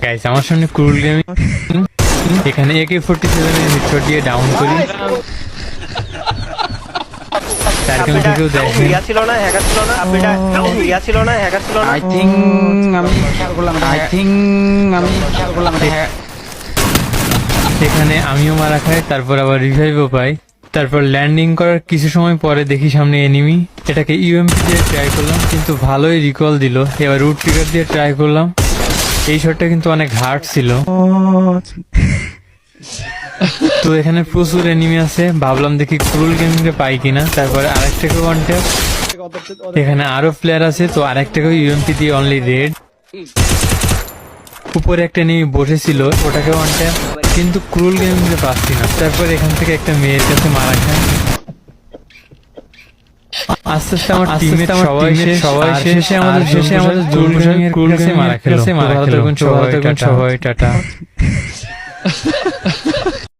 Guys আমার সামনে ক্রুল gaming, এখানে AK-47 এর হেডশট দিয়ে ডাউন করি। তারকেও থেকেও দেখেন ইয়া ছিল না, হ্যাকার ছিল না, আপনিটা ইয়া ছিল না, হ্যাকার ছিল না। আই থিং আমি খেয়াল করলাম এখানে আমিও মারা খাই, তারপর আবার রিভাইভও পাই। তারপর ল্যান্ডিং করার কিছু সময় পরে দেখি সামনে এনিমি, এটাকে ইউএমপি দিয়ে ট্রাই করলাম কিন্তু ভালোই রিকল দিল। এবার রুট ট্রিগার দিয়ে ট্রাই করলাম, এই শটটা কিন্তু অনেক হার্ড ছিল। তো এখানে প্রচুর এনিমি আছে, ভাবলাম দেখি ক্রুল গেমিংকে পাই কিনা। তারপরে আরেকটাকে ওয়ান ট্যাপ, এখানে আরো প্লেয়ার আছে, তো আরেকটাকে ইউএমপি দিয়ে অনলি রেড। উপরে একটা এনিমি বসেছিল, ওটাকে ওয়ান ট্যাপ, কিন্তু ক্রুল গেমিংকে পাচ্ছি না। তারপর এখান থেকে একটা মেয়ের কাছে মারা খায়। আস্তে আস্তে আমার টিমমেট সবাই শেষে আমাদের ক্রুল গেমিং এর কাছে মারা খেলো। ভালো থাকুন সবাই, টাটা।